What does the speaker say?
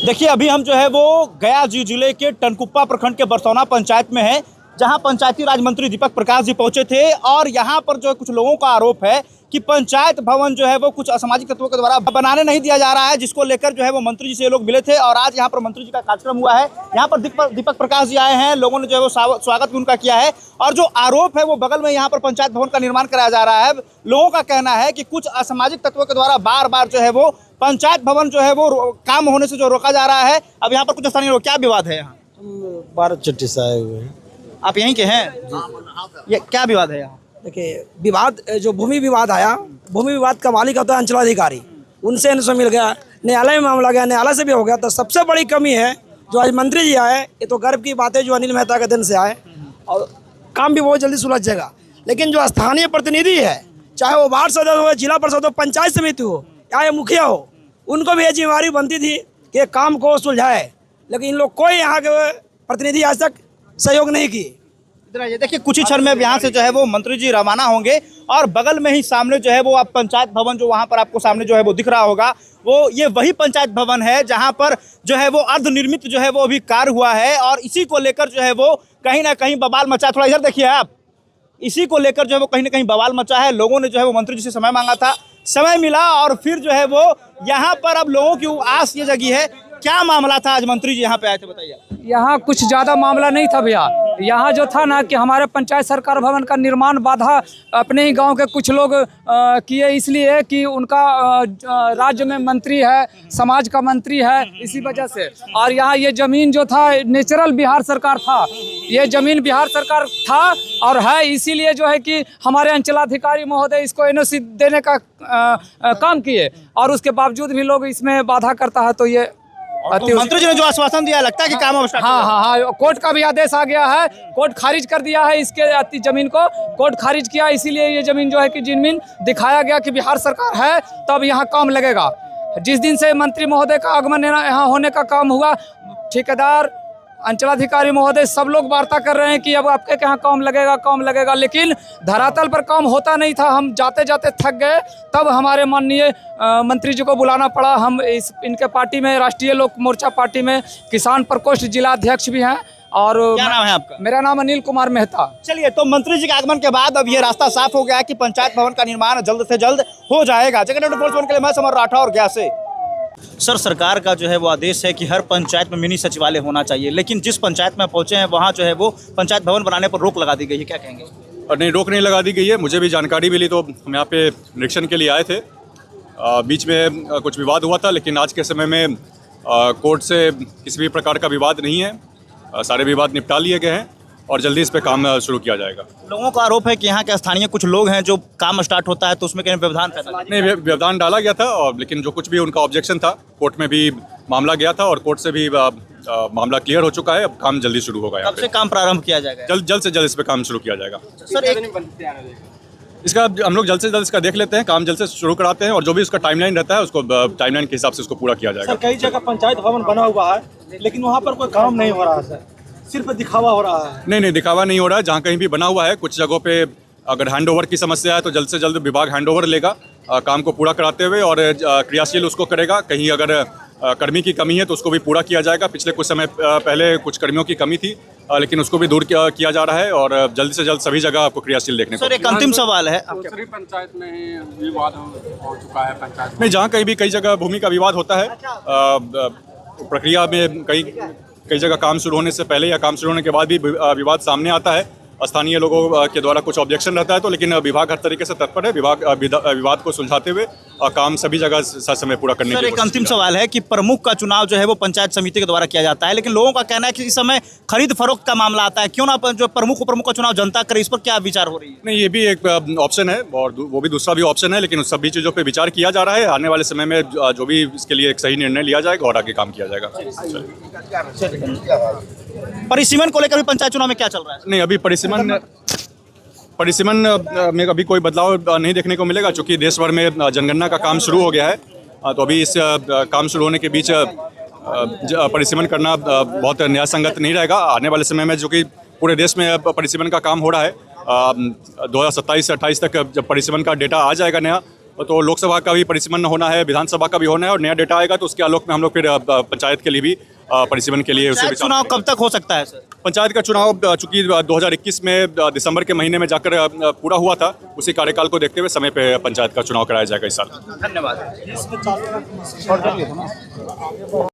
देखिए अभी हम जो है वो गया जिले के टनकुप्पा प्रखंड के बरसौना पंचायत में है, जहां पंचायती राज मंत्री दीपक प्रकाश जी पहुंचे थे। और यहां पर जो है कुछ लोगों का आरोप है कि पंचायत भवन जो है वो कुछ असामाजिक तत्वों के द्वारा बनाने नहीं दिया जा रहा है, जिसको लेकर जो है वो मंत्री जी से ये लोग मिले थे। और आज यहाँ पर मंत्री जी का कार्यक्रम हुआ है। यहाँ पर दीपक प्रकाश जी आए हैं, लोगों ने जो है वो स्वागत भी उनका किया है। और जो आरोप है वो बगल में यहाँ पर पंचायत भवन का निर्माण कराया जा रहा है। लोगों का कहना है कि कुछ असामाजिक तत्वों के द्वारा बार बार जो है वो पंचायत भवन जो है वो काम होने से जो रोका जा रहा है। अब यहाँ पर कुछ स्थानीय लोग, क्या विवाद है यहाँ? भारत चट्टी से आए हुए हैं। आप यहीं के हैं? ये क्या विवाद है यहाँ? देखिए विवाद, जो भूमि विवाद आया, भूमि विवाद का मालिक होता है अंचलाधिकारी, उनसे इनसे मिल गया, न्यायालय में मामला गया, न्यायालय से भी हो गया। तो सबसे बड़ी कमी है जो आज मंत्री जी आए, ये तो गर्व की बात है जो अनिल मेहता के दिन से आए और काम भी बहुत जल्दी सुलझ जाएगा। लेकिन जो स्थानीय प्रतिनिधि है, चाहे वो वार्ड सदस्य हो, जिला परिषद हो, पंचायत समिति हो या मुखिया हो, उनको भी ये जिम्मेवारी बनती थी कि काम को सुलझाए। लेकिन इन लोग कोई यहाँ के प्रतिनिधि आज तक सहयोग नहीं किए। ये देखिए कुछ ही क्षण में यहाँ से जो है वो मंत्री जी रवाना होंगे और बगल में ही सामने जो है वो आप पंचायत भवन जो वहाँ पर आपको सामने जो है वो दिख रहा होगा, वो ये वही पंचायत भवन है जहाँ पर जो है वो अर्धनिर्मित जो है वो अभी कार्य हुआ है। और इसी को लेकर जो है वो कहीं ना कहीं बवाल मचा। थोड़ा इधर देखिए आप, इसी को लेकर जो है वो कहीं ना कहीं बवाल मचा है। लोगों ने जो है वो मंत्री जी से समय मांगा था, समय मिला और फिर जो है वो यहाँ पर अब लोगों की आस ये जगी है। क्या मामला था आज मंत्री जी यहाँ पे आए थे, बताइए? यहाँ कुछ ज़्यादा मामला नहीं था भैया। यहाँ जो था ना कि हमारे पंचायत सरकार भवन का निर्माण बाधा अपने ही गांव के कुछ लोग किए, इसलिए कि उनका राज्य में मंत्री है, समाज का मंत्री है, इसी वजह से। और यहाँ ये ज़मीन जो था नेचुरल बिहार सरकार था, ये ज़मीन बिहार सरकार था और है, इसीलिए जो है कि हमारे अंचलाधिकारी महोदय इसको एनओसी देने का काम किए और उसके बावजूद भी लोग इसमें बाधा करता है। तो ये तो मंत्री जी ने जो आश्वासन दिया, लगता है कि काम अब हाँ, कोर्ट का भी आदेश आ गया है, कोर्ट खारिज कर दिया है, इसके जमीन को कोर्ट खारिज किया। इसीलिए ये जमीन जो है कि जमीन दिखाया गया कि बिहार सरकार है, तब यहाँ काम लगेगा। जिस दिन से मंत्री महोदय का आगमन यहाँ होने का काम हुआ, ठेकेदार, अंचलाधिकारी महोदय सब लोग वार्ता कर रहे हैं कि अब आपके यहाँ काम लगेगा, लेकिन धरातल पर काम होता नहीं था। हम जाते जाते थक गए, तब हमारे माननीय मंत्री जी को बुलाना पड़ा। हम इनके पार्टी में, राष्ट्रीय लोक मोर्चा पार्टी में किसान प्रकोष्ठ जिला अध्यक्ष भी हैं। और क्या नाम है आपका? मेरा नाम अनिल कुमार मेहता। चलिए, तो मंत्री जी के आगमन के बाद अब ये रास्ता साफ हो गया कि पंचायत भवन का निर्माण जल्द से जल्द हो जाएगा। जगह के लिए मैं समर राठौर, गया से। सर, सरकार का जो है वो आदेश है कि हर पंचायत में मिनी सचिवालय होना चाहिए, लेकिन जिस पंचायत में पहुंचे हैं वहां जो है वो पंचायत भवन बनाने पर रोक लगा दी गई है, क्या कहेंगे? और नहीं, रोक नहीं लगा दी गई है। मुझे भी जानकारी मिली तो हम यहाँ पे निरीक्षण के लिए आए थे। बीच में कुछ विवाद हुआ था, लेकिन आज के समय में कोर्ट से किसी भी प्रकार का विवाद नहीं है। सारे विवाद निपटा लिए गए हैं और जल्दी इस पे काम शुरू किया जाएगा। लोगों का आरोप है कि यहाँ के स्थानीय कुछ लोग हैं, जो काम स्टार्ट होता है तो उसमें कहीं व्यवधान पैदा नहीं, व्यवधान डाला गया था, और लेकिन जो कुछ भी उनका ऑब्जेक्शन था, कोर्ट में भी मामला गया था और कोर्ट से भी मामला क्लियर हो चुका है। अब काम जल्दी शुरू होगा। कब से काम प्रारंभ किया जाएगा? जल्द से जल्द इस पे काम शुरू किया जाएगा। सर, इसका हम लोग जल्द से जल्द इसका देख लेते हैं, काम जल्द से शुरू कराते हैं और जो भी उसका टाइमलाइन रहता है उसको टाइमलाइन के हिसाब से उसको पूरा किया जाएगा। सर, कई जगह पंचायत भवन बना हुआ है, लेकिन वहाँ पर कोई काम नहीं हो रहा है सर, सिर्फ दिखावा हो रहा है। नहीं, दिखावा नहीं हो रहा है। जहाँ कहीं भी बना हुआ है, कुछ जगहों पे अगर हैंडओवर की समस्या है तो जल्द से जल्द विभाग हैंडओवर लेगा काम को पूरा कराते हुए और क्रियाशील उसको करेगा। कहीं अगर कर्मी की कमी है तो उसको भी पूरा किया जाएगा। पिछले कुछ समय पहले कुछ कर्मियों की कमी थी, लेकिन उसको भी दूर किया जा रहा है और जल्द से जल्द सभी जगह आपको क्रियाशील देखने को। सर, एक अंतिम सवाल है, दूसरी पंचायत में ही विवाद हो चुका है पंचायत में। जहाँ कहीं भी कई जगह भूमि का विवाद होता है, प्रक्रिया में कई जगह काम शुरू होने से पहले या काम शुरू होने के बाद भी विवाद सामने आता है। स्थानीय लोगों के द्वारा कुछ ऑब्जेक्शन रहता है, तो लेकिन विभाग हर तरीके से तत्पर है विवाद को सुलझाते हुए काम सभी जगह समय पूरा करने की। एक अंतिम सवाल है कि प्रमुख का चुनाव जो है वो पंचायत समिति के द्वारा किया जाता है, लेकिन लोगों का कहना है कि इस समय खरीद फरोख्त का मामला आता है, क्यों ना जो प्रमुख का चुनाव जनता करे? इस पर क्या विचार हो रही है? नहीं, ये भी एक ऑप्शन है और वो भी दूसरा भी ऑप्शन है, लेकिन उस सभी चीज़ों पर विचार किया जा रहा है। आने वाले समय में जो भी इसके लिए एक सही निर्णय लिया जाएगा और आगे काम किया जाएगा। परिसीमन को लेकर भी पंचायत चुनाव में क्या चल रहा है? नहीं, अभी परिसीमन में अभी कोई बदलाव नहीं देखने को मिलेगा, क्योंकि देश भर में जनगणना का काम शुरू हो गया है। तो अभी इस काम शुरू होने के बीच परिसीमन करना बहुत न्याय संगत नहीं रहेगा। आने वाले समय में जो कि पूरे देश में परिसीमन का काम हो रहा है, 2027 से 28 तक जब परिसीमन का डेटा आ जाएगा नया, तो लोकसभा का भी परिसीमन होना है, विधानसभा का भी होना है, और नया डेटा आएगा तो उसके आलोक में हम लोग फिर पंचायत के लिए भी परिसीमन के लिए उसे पंचायत चुनाव कब तक हो सकता है सर? पंचायत का चुनाव चूंकि 2021 में दिसंबर के महीने में जाकर पूरा हुआ था, उसी कार्यकाल को देखते हुए समय पे पंचायत का चुनाव कराया जाएगा इस साल। धन्यवाद।